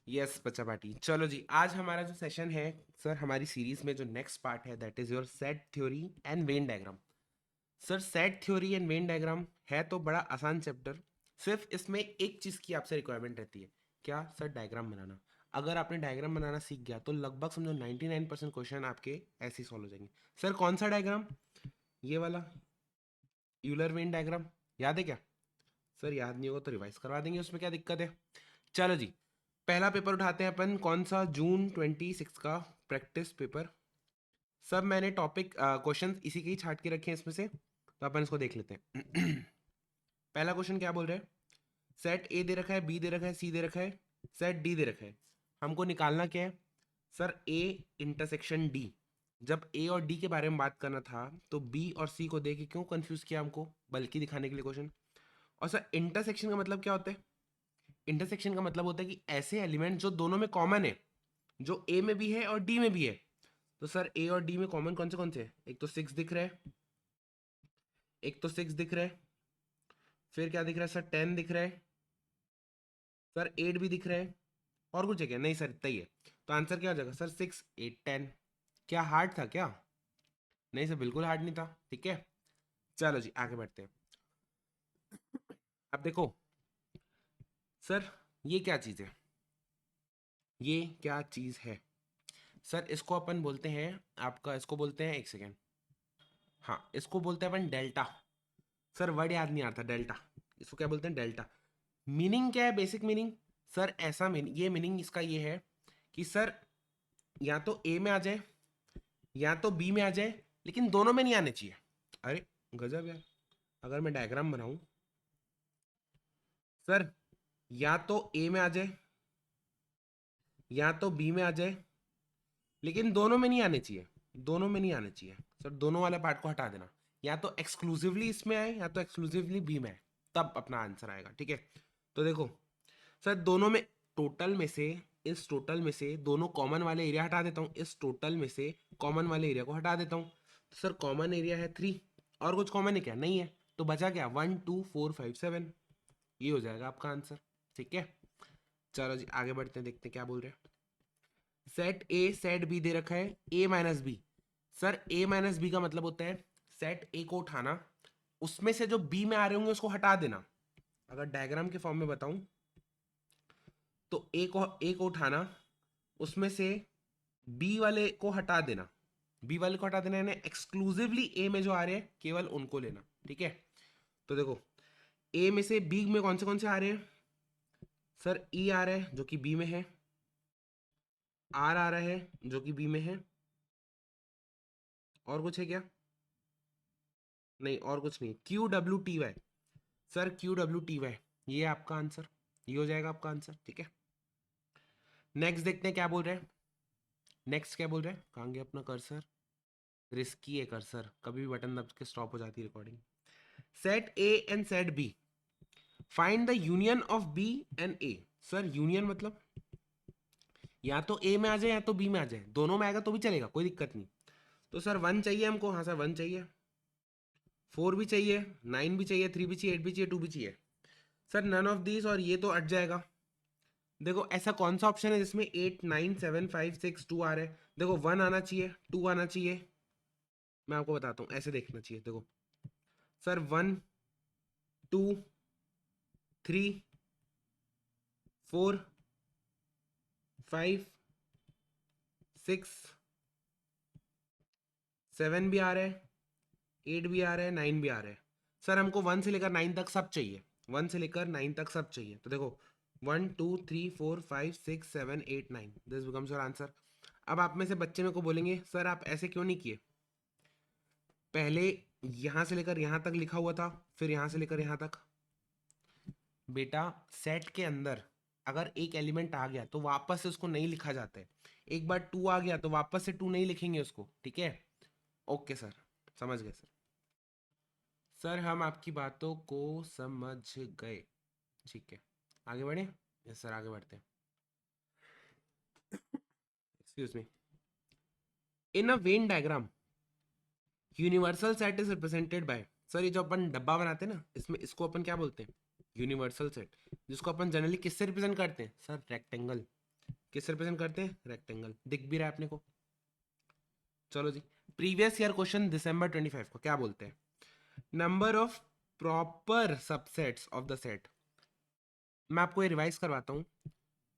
Yes बच्चा party, चलो जी। आज हमारा जो सेशन है सर, हमारी सीरीज में जो नेक्स्ट पार्ट है that is your set theory and Venn diagram. Sir set theory and Venn diagram है तो बड़ा आसान चैप्टर। सिर्फ इसमें एक चीज़ की आपसे रिक्वायरमेंट रहती है, क्या सर? डायग्राम बनाना। अगर आपने डायग्राम बनाना सीख गया तो लगभग समझो 99% क्वेश्चन आपके ऐसे ही सॉल्व हो जाएंगे। सर कौन सा डायग्राम? ये वाला यूलर वेन डायग्राम। याद है क्या? सर याद नहीं होगा तो रिवाइज करवा देंगे, उसमें क्या दिक्कत है। चलो जी, पहला पेपर उठाते हैं अपन। कौन सा? जून 26 का प्रैक्टिस पेपर। सब मैंने टॉपिक क्वेश्चन इसी के ही छाट के रखे हैं इसमें से, तो अपन इसको देख लेते हैं। पहला क्वेश्चन क्या बोल रहे हैं? सेट ए दे रखा है, बी दे रखा है, सी दे रखा है, सेट डी दे रखा है। हमको निकालना क्या है? Sir A intersection D. जब ए और डी के बारे में बात करना था तो बी और सी को दे के क्यों कंफ्यूज किया हमको? बल्कि दिखाने के लिए क्वेश्चन। और सर इंटरसेक्शन का मतलब क्या होता है? इंटरसेक्शन का मतलब होता है कि ऐसे एलिमेंट जो दोनों में कॉमन है, जो ए में भी है और डी में भी है। तो सर ए और डी में कौन से हैं? एक तो 6 दिख रहा है, एक तो 6 दिख रहा है, फिर क्या दिख रहा है सर? 10 दिख रहा है, सर 8 भी दिख रहा है। और कुछ है क्या? नहीं सर, इतना ही है। तो आंसर क्या हो जाएगा सर? 6, 8, 10। क्या हार्ड था क्या? नहीं सर, बिल्कुल हार्ड नहीं था। ठीक है, चलो जी आगे बढ़ते हैं। अब देखो सर, ये क्या चीज़ है? ये क्या चीज़ है सर? इसको अपन बोलते हैं, आपका इसको बोलते हैं, एक सेकेंड, हाँ इसको बोलते हैं अपन डेल्टा। सर वर्ड याद नहीं आता, डेल्टा। इसको क्या बोलते हैं? डेल्टा। मीनिंग क्या है? बेसिक मीनिंग सर ऐसा मीनिंग, ये मीनिंग इसका ये है कि सर या तो ए में आ जाए या तो बी में आ जाए, लेकिन दोनों में नहीं आने चाहिए। अरे गजब यार। अगर मैं डायग्राम बनाऊं सर, या तो ए में आ जाए या तो बी में आ जाए, लेकिन दोनों में नहीं आने चाहिए। दोनों में नहीं आने चाहिए सर, दोनों वाले पार्ट को हटा देना। या तो एक्सक्लूसिवली इसमें आए या तो एक्सक्लूसिवली बी में आए, तब अपना आंसर आएगा। ठीक है, तो देखो सर, दोनों में, टोटल में से, इस टोटल में से दोनों कॉमन वाले एरिया हटा देता हूँ, इस टोटल में से कॉमन वाले एरिया को हटा देता हूँ। तो सर कॉमन एरिया है 3, और कुछ कॉमन है क्या? नहीं है। तो बचा क्या? 1, 2, 4, 5, 7। ये हो जाएगा आपका आंसर। ठीक है, चलो जी आगे बढ़ते हैं, देखते हैं क्या बोल रहे हैं। सेट ए सेट बी दे रखा है, ए माइनस बी। सर ए माइनस बी का मतलब होता है सेट ए को उठाना, उसमें से जो बी में आ रहे होंगे उसको हटा देना। अगर डायग्राम के फॉर्म में बताऊं तो ए को उठाना, उसमें से बी वाले को हटा देना। बी वाले को हटा देना यानी एक्सक्लूसिवली ए में जो आ रहे हैं केवल उनको लेना। ठीक है, तो देखो ए में से बी में कौन से आ रहे हैं? सर ई आ रहा है जो कि बी में है, आर आ रहा है जो कि बी में है, और कुछ है क्या? नहीं, और कुछ नहीं। QWTY। सर QWTY, ये आपका आंसर, ये हो जाएगा आपका आंसर। ठीक है, नेक्स्ट देखते हैं क्या बोल रहे हैं। नेक्स्ट क्या बोल रहे हैं? कहाँ गया अपना कर्सर? रिस्की है कर्सर, कभी भी बटन दब के स्टॉप हो जाती है recording. Set A and set B, find the union of B and A. Sir union मतलब या तो ए में आ जाए या तो बी में आ जाए, दोनों में आएगा तो भी चलेगा, कोई दिक्कत नहीं। तो सर 1 चाहिए हमको, हाँ सर 1 चाहिए, 4 भी चाहिए, 9 भी चाहिए, 3 भी चाहिए, 8 भी चाहिए, 2 भी चाहिए। सर नन ऑफ दिस, और ये तो अट जाएगा। देखो ऐसा कौन सा ऑप्शन है जिसमें 8, 9, 7, 5, 6, 2 आ रहे हैं? देखो 1 आना चाहिए, 2 आना चाहिए। मैं आपको बताता हूँ, ऐसे देखना चाहिए। देखो सर 1, 2, 3, 4, 5, 6, 7 भी आ रहे हैं, 8 भी आ रहे हैं, 9 भी आ रहे हैं। सर हमको 1 से लेकर 9 तक सब चाहिए, 1 से लेकर 9 तक सब चाहिए। तो देखो 1, 2, 3, 4, 5, 6, 7, 8, 9, दिस बिकम्स योर आंसर। अब आप में से बच्चे मेरे को बोलेंगे सर आप ऐसे क्यों नहीं किए? पहले यहां से लेकर यहां तक लिखा हुआ था, फिर यहां से लेकर यहां तक। बेटा सेट के अंदर अगर एक एलिमेंट आ गया तो वापस से उसको नहीं लिखा जाता है। एक बार 2 आ गया तो वापस से 2 नहीं लिखेंगे उसको। ठीक है, ओके सर, समझ गए सर। सर हम आपकी बातों को समझ गए। ठीक है, आगे बढ़े। यस सर, आगे बढ़ते हैं। Excuse me. In a Venn diagram universal set is represented by. Sir ये जो अपन डब्बा बनाते हैं ना, इसमें इसको अपन क्या बोलते हैं? Universal set. जिसको अपन जनरली किससे रिप्रेजेंट करते हैं? Sir rectangle. किस रिप्रेजेंट करते हैं? रेक्टेंगल। दिख भी रहा है अपने को। चलो जी, प्रीवियस ईयर क्वेश्चन दिसंबर 25 को क्या बोलते हैं? Number of proper subsets of the set. मैं आपको ये रिवाइज करवाता हूँ।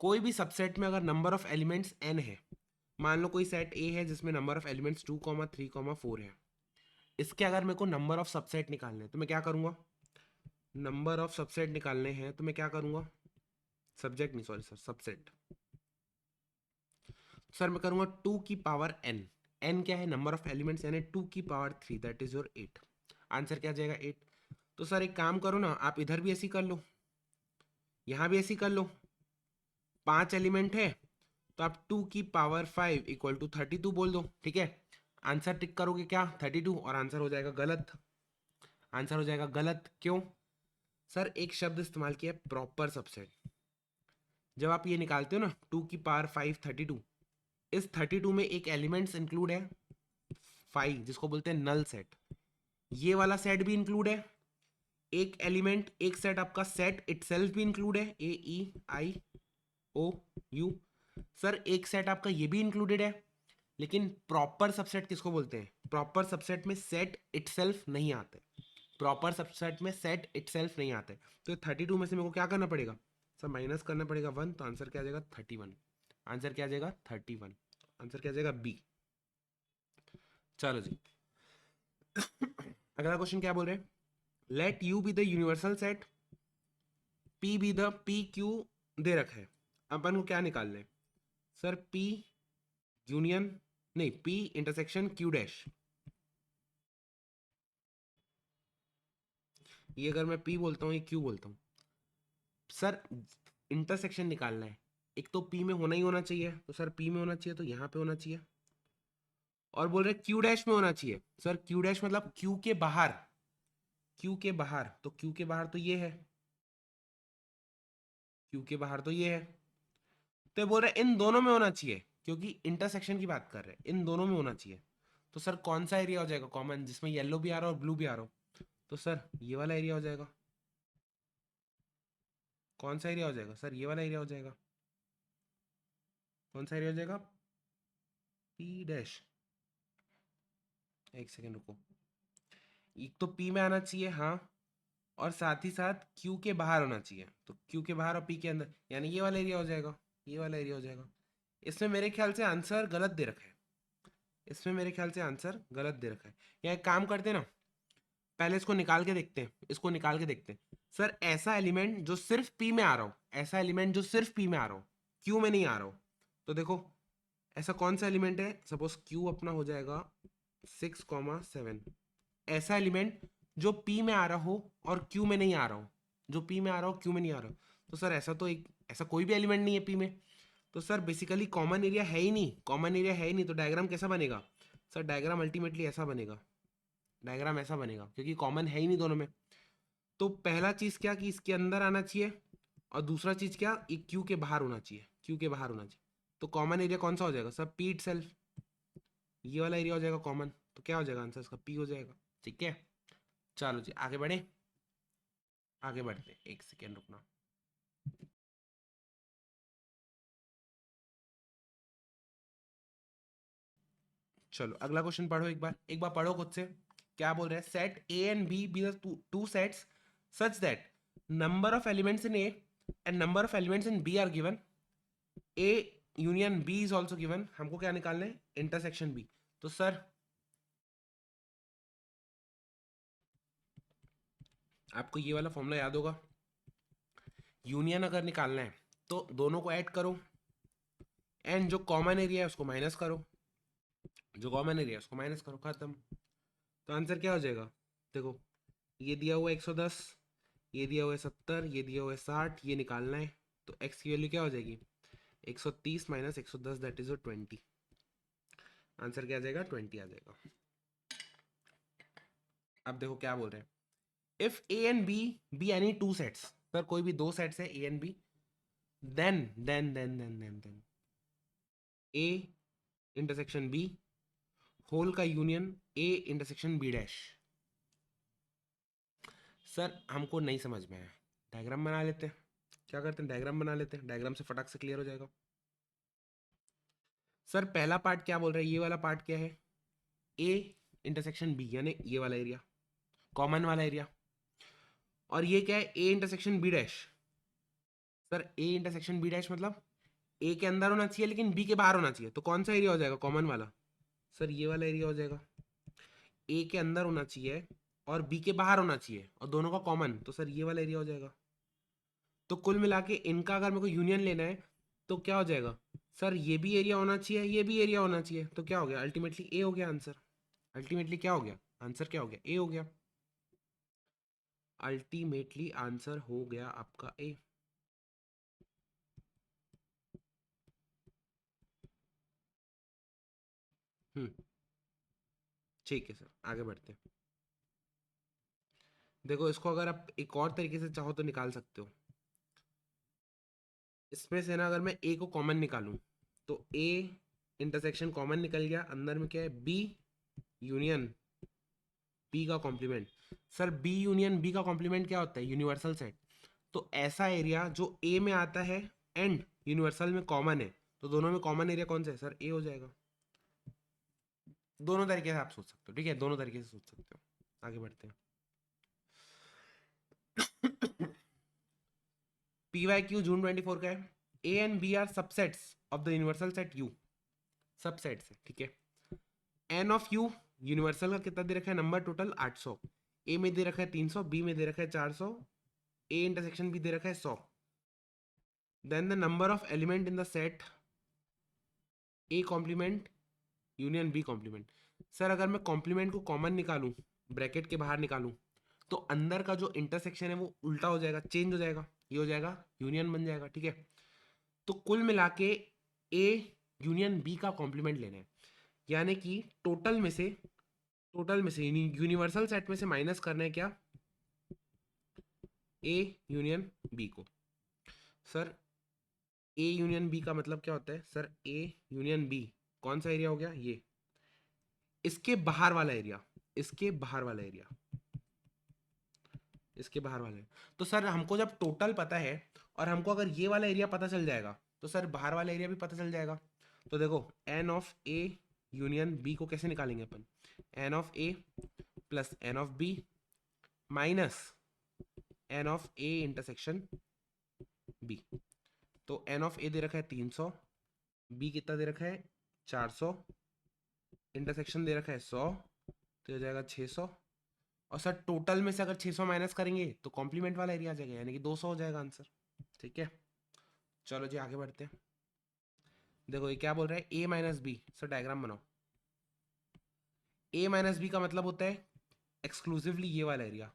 कोई भी सबसेट में अगर नंबर ऑफ एलिमेंट्स n है, मान लो कोई सेट A है जिसमें नंबर ऑफ एलिमेंट्स 2, 3, 4 है, इसके अगर मेरे को नंबर ऑफ सबसेट निकालने हैं तो मैं क्या करूंगा? नंबर ऑफ सबसेट निकालने हैं तो मैं क्या करूंगा? सब्जेक्ट नहीं, सॉरी सर, सबसेट। सर मैं करूंगा 2 की पावर n। n क्या है? नंबर ऑफ एलिमेंट्स, यानी 2 की power 3, that is your 8। Answer क्या आ जाएगा? 8। तो सर एक काम करो ना, आप इधर भी ऐसी कर लो, यहां भी ऐसी कर लो। 5 एलिमेंट है तो आप 2 की पावर 5 इक्वल टू 32 बोल दो, ठीक है। आंसर टिक करोगे क्या? 32, और आंसर हो जाएगा गलत। आंसर हो जाएगा गलत, क्यों? सर एक शब्द इस्तेमाल किया, प्रॉपर सबसेट। जब आप ये निकालते हो ना 2 की पावर 5 32, इस 32 में एक एलिमेंट्स इंक्लूड है 5, जिसको बोलते हैं नल सेट। ये वाला सेट भी इंक्लूड है। एक एलिमेंट, एक सेट आपका सेट इटसेल्फ भी इंक्लूड है, AEIOU। सर एक सेट आपका ये भी इंक्लूडेड है, लेकिन प्रॉपर सबसेट किसको बोलते हैं? प्रॉपर सबसेट में सेट इटसेल्फ नहीं आते। प्रॉपर सबसेट में सेट इटसेल्फ नहीं आते। तो 32 में से मेरे को क्या करना पड़ेगा? सर माइनस करना पड़ेगा 1, तो आंसर क्या आ जाएगा? 31। आंसर क्या आ जाएगा? 31। आंसर क्या आ जाएगा? बी। चलो जी, अगला क्वेश्चन क्या बोल रहे हैं? Let U be the universal set, P be the P Q दे रखा है। अपन को क्या निकालना है? सर पी यूनियन, नहीं, पी इंटरसेक्शन क्यू डैश। ये अगर मैं पी बोलता हूँ, ये क्यू बोलता हूँ। सर इंटरसेक्शन निकालना है, एक तो पी में होना ही होना चाहिए, तो सर पी में होना चाहिए तो यहाँ पे होना चाहिए। और बोल रहे क्यू डैश में होना चाहिए। सर क्यू डैश मतलब क्यू के बाहर। क्यू के बाहर, तो क्यू के बाहर तो ये है, क्यू के बाहर तो ये है। तो ये बोल रहे इन दोनों में होना चाहिए, क्योंकि इंटरसेक्शन की बात कर रहे हैं, इन दोनों में होना चाहिए। तो सर कौन सा एरिया हो जाएगा कॉमन, जिसमें येलो भी आ रहा हो और ब्लू भी आ रहा हो? तो सर ये वाला एरिया हो जाएगा। कौन सा एरिया हो जाएगा? सर ये वाला एरिया हो जाएगा। कौन सा एरिया हो जाएगा? P dash. एक सेकेंड रुको, एक तो पी में आना चाहिए, हाँ, और साथ ही साथ क्यू के बाहर होना चाहिए। तो क्यू के बाहर और पी के अंदर, यानी ये वाला एरिया हो जाएगा। ये वाला एरिया हो जाएगा। इसमें मेरे ख्याल से आंसर गलत दे रखा है। इसमें मेरे ख्याल से आंसर गलत दे रखा है। या एक काम करते हैं ना, पहले इसको निकाल के देखते हैं, इसको निकाल के देखते हैं। सर ऐसा एलिमेंट जो सिर्फ पी में आ रहा हो, ऐसा एलिमेंट जो सिर्फ पी में आ रहा हो, क्यू में नहीं आ रहा हो, तो देखो ऐसा कौन सा एलिमेंट है? सपोज क्यू अपना हो जाएगा 6,7। ऐसा एलिमेंट जो पी में आ रहा हो और क्यू में नहीं आ रहा हो, जो पी में आ रहा हो क्यू में नहीं आ रहा हो, तो सर ऐसा तो एक, ऐसा कोई भी एलिमेंट नहीं है पी में। तो सर बेसिकली कॉमन एरिया है ही नहीं, कॉमन एरिया है ही नहीं, तो डायग्राम कैसा बनेगा? सर डायग्राम अल्टीमेटली ऐसा बनेगा, डायग्राम ऐसा बनेगा, क्योंकि कॉमन है ही नहीं दोनों में। तो पहला चीज क्या कि इसके अंदर आना चाहिए, और दूसरा चीज क्या, एक क्यू के बाहर होना चाहिए, क्यू के बाहर होना चाहिए। तो कॉमन एरिया कौन सा हो जाएगा? सर पी इटसेल्फ, ये वाला एरिया हो जाएगा कॉमन। तो क्या हो जाएगा आंसर इसका? पी हो जाएगा। ठीक है, चलो जी आगे बढ़े। आगे बढ़ते हैं, एक सेकेंड रुकना। चलो अगला क्वेश्चन पढ़ो, एक बार पढ़ो खुद से। क्या बोल रहे हैं? Set A and B be the two sets such that number of elements in A and number of elements in B are given. A union B is also given. हमको क्या निकालना है? Intersection B. तो sir आपको ये वाला formula याद होगा, यूनियन अगर निकालना है तो दोनों को ऐड करो, एंड जो कॉमन एरिया है उसको माइनस करो, जो कॉमन एरिया है उसको माइनस करो, खत्म। तो आंसर क्या हो जाएगा? देखो ये दिया हुआ है 110, ये दिया हुआ है 70, ये दिया हुआ है 60, ये निकालना है। तो x की वैल्यू क्या हो जाएगी? 130 माइनस 110, दैट इज 20। आंसर क्या आ जाएगा? 20 आ जाएगा। अब देखो क्या बोल रहे हैं, if A and B be any two sets. Sir कोई भी दो सेट्स है A and B, then A intersection B whole का union A intersection B dash. Sir हमको नहीं समझ में आया, डायग्राम बना लेते हैं। क्या करते हैं? डायग्राम बना लेते हैं, डायग्राम से फटाक से क्लियर हो जाएगा। सर पहला पार्ट क्या बोल रहा है, ये वाला पार्ट क्या है, ए इंटरसेक्शन बी, यानी ये वाला एरिया, कॉमन वाला एरिया। और ये क्या है, A intersection B dash. Sir A intersection B dash मतलब ए के अंदर होना चाहिए लेकिन बी के बाहर होना चाहिए, तो कौन सा एरिया हो जाएगा, कॉमन वाला। सर ये वाला एरिया हो जाएगा, ए के अंदर होना चाहिए और बी के बाहर होना चाहिए और दोनों का कॉमन, तो सर ये वाला एरिया हो जाएगा। तो कुल मिला के इनका अगर मेरे को यूनियन लेना है तो क्या हो जाएगा, सर ये भी एरिया होना चाहिए, ये भी एरिया होना चाहिए, तो क्या हो गया, अल्टीमेटली ए हो गया आंसर। अल्टीमेटली क्या हो गया आंसर, क्या हो गया, ए हो गया। अल्टीमेटली आंसर हो गया आपका ए। हम्म, ठीक है सर, आगे बढ़ते हैं। देखो इसको अगर आप एक और तरीके से चाहो तो निकाल सकते हो। इसमें से ना अगर मैं ए को कॉमन निकालूं तो ए इंटरसेक्शन कॉमन निकल गया, अंदर में क्या है, बी यूनियन बी का complement. Sir B union B का कॉम्प्लीमेंट क्या होता है, यूनिवर्सल सेट। तो ऐसा एरिया जो ए में आता है एंड यूनिवर्सल में कॉमन है, तो दोनों में कॉमन एरिया कौन सा है, सर ए हो जाएगा। दोनों तरीके से आप सोच सकते हो, ठीक है, दोनों तरीके से सोच सकते हो। आगे बढ़ते हैं। पी वाई क्यू जून 24 का है, A and B are subsets of the universal set U, subsets है, ठीक है। एन ऑफ यू यूनिवर्सल का कितना दे रखा है, नंबर टोटल 800, ए में दे रखा है 300, बी में दे रखा है 400, ए इंटरसेक्शन भी दे रखा है 100। Then the number of element in the set A complement union B complement. Sir अगर मैं कॉम्प्लीमेंट को कॉमन निकालूं, ब्रैकेट के बाहर निकालूं, तो अंदर का जो इंटरसेक्शन है वो उल्टा हो जाएगा, चेंज हो जाएगा, ये हो जाएगा यूनियन बन जाएगा, ठीक है। तो कुल मिला के ए यूनियन बी का कॉम्प्लीमेंट लेना है, यानी कि टोटल में से यूनिवर्सल सेट में से माइनस करना है क्या, ए यूनियन बी को। सर ए यूनियन बी का मतलब क्या होता है, सर ए यूनियन बी कौन सा एरिया हो गया, ये इसके बाहर वाला एरिया, इसके बाहर वाला एरिया, इसके बाहर वाला है। तो सर हमको जब टोटल पता है और हमको अगर ये वाला एरिया पता चल जाएगा तो सर बाहर वाला एरिया भी पता चल जाएगा। तो देखो N of A union B को कैसे निकालेंगे अपन, N of A plus N of B minus N of A intersection B. तो एन ऑफ ए दे रखा है 300, बी कितना दे रखा है 400, इंटरसेक्शन दे रखा है 100, तो हो जाएगा 600। और सर टोटल में से अगर 600 माइनस करेंगे तो कॉम्प्लीमेंट वाला एरिया आ जाएगा, यानी कि 200 हो जाएगा आंसर, ठीक है। चलो जी आगे बढ़ते हैं। देखो ये क्या बोल रहा है, ए माइनस बी, सर डायग्राम बनाओ। ए माइनस बी का मतलब होता है एक्सक्लूसिवली ये वाला एरिया,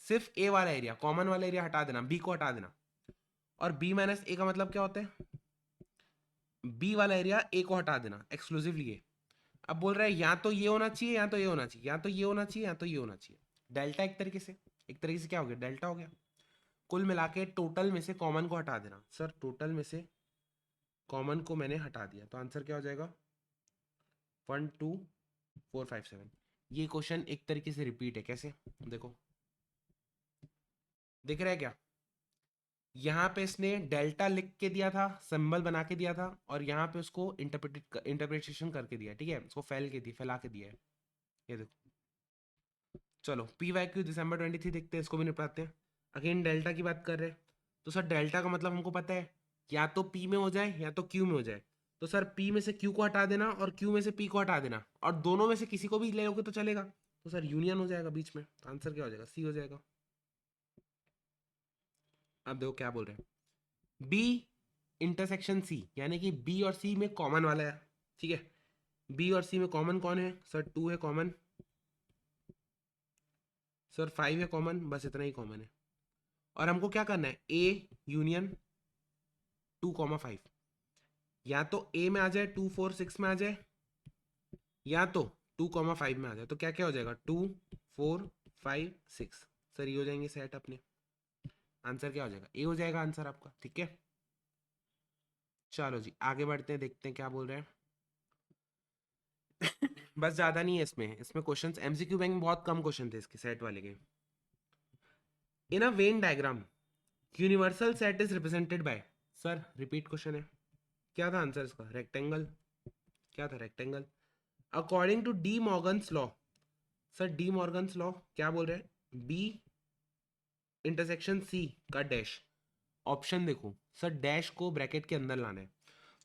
सिर्फ ए वाला एरिया, कॉमन वाला एरिया हटा देना, बी को हटा देना। और बी माइनस ए का मतलब क्या होता है, बी वाला एरिया ए को हटा देना, एक्सक्लूसिवली ए। अब बोल रहा है या तो ये होना चाहिए या तो ये होना चाहिए, या तो ये होना चाहिए या तो ये होना चाहिए। डेल्टा एक तरीके से क्या हो गया, डेल्टा हो गया। कुल मिला के टोटल में से कॉमन को हटा देना, सर टोटल में से कॉमन को मैंने हटा दिया, तो आंसर क्या हो जाएगा 12457। ये क्वेश्चन एक तरीके से रिपीट है, कैसे देखो, दिख रहा है क्या, यहाँ पे इसने डेल्टा लिख के दिया था, सिंबल बना के दिया था, और यहाँ पे उसको इंटरप्रिटेशन करके दिया, ठीक है, उसको फैला के दिया है, ये देखो। चलो पी वाई क्यू दिसंबर 23 देखते हैं, इसको भी निपटाते हैं। अगेन डेल्टा की बात कर रहे हैं, तो सर डेल्टा का मतलब हमको पता है, या तो पी में हो जाए या तो क्यू में हो जाए। तो सर पी में से क्यू को हटा देना और क्यू में से पी को हटा देना, और दोनों में से किसी को भी ले लोगे तो चलेगा, तो सर यूनियन हो जाएगा बीच में, तो आंसर क्या हो जाएगा, सी हो जाएगा। अब देखो क्या बोल रहे हैं, बी इंटरसेक्शन सी, यानी कि बी और सी में कॉमन वाला है, ठीक है। बी और सी में कॉमन कौन है, सर 2 है कॉमन, सर 5 है कॉमन, बस इतना ही कॉमन है। और हमको क्या करना है, ए यूनियन 2,5, या तो ए में आ जाए 2, 4, 6 में आ जाए, या तो 2,5 में आ जाए, तो क्या क्या हो जाएगा 2, 4, 5, 6, सर ये हो जाएंगे सेट अपने। आंसर क्या हो जाएगा, ए हो जाएगा आंसर आपका, ठीक है। चलो जी आगे बढ़ते हैं, देखते हैं क्या बोल रहे हैं। बस ज्यादा नहीं है इसमें क्वेश्चंस, एमसीक्यू बैंक में बहुत कम क्वेश्चन थे इसके सेट वाले के। In a Venn diagram universal set is represented by, sir repeat question है, क्या था आंसर इसका, रेक्टेंगल, क्या था, rectangle. According to De Morgan's law, sir De Morgan's law क्या बोल रहे हैं, बी इंटरसेक्शन सी का डैश। ऑप्शन देखो सर, डैश को ब्रैकेट के अंदर लाना है,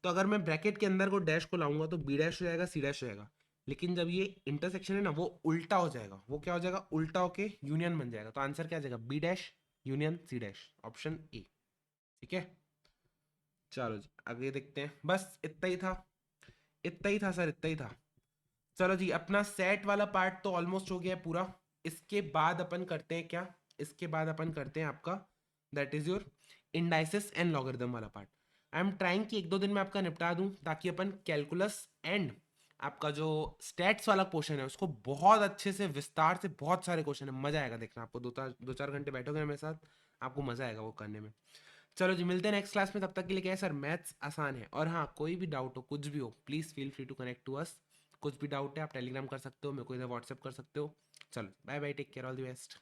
तो अगर मैं ब्रैकेट के अंदर को डैश को लाऊंगा तो बी डैश हो जाएगा, सी डैश हो जाएगा। लेकिन जब ये इंटरसेक्शन है ना, वो उल्टा हो जाएगा, वो क्या हो जाएगा, उल्टा होके यूनियन बन जाएगा। तो आंसर क्या आ जाएगा, B dash union C dash, option A. ठीक है, चलो जी आगे देखते हैं। बस इतना ही था, इतना ही था सर, इतना ही था। चलो जी, अपना सेट वाला पार्ट तो ऑलमोस्ट हो गया है पूरा। इसके बाद अपन करते हैं क्या, इसके बाद अपन करते हैं आपका that is your indices and logarithm वाला पार्ट। आई एम ट्राइंग कि एक दो दिन में आपका निपटा दूं, ताकि अपन कैलकुलस एंड आपका जो स्टैट्स वाला पोर्शन है उसको बहुत अच्छे से विस्तार से, बहुत सारे क्वेश्चन है, मजा आएगा देखना आपको। दो चार घंटे बैठोगे ना मेरे साथ, आपको मजा आएगा वो करने में। चलो जी, मिलते हैं नेक्स्ट क्लास में। तब तक के लिए क्या है सर, मैथ्स आसान है। और हाँ, कोई भी डाउट हो, कुछ भी हो, please feel free to connect to us. कुछ भी डाउट है आप टेलीग्राम कर सकते हो, मेरे को इधर व्हाट्सएप कर सकते हो। चलो bye bye, take care, all the best.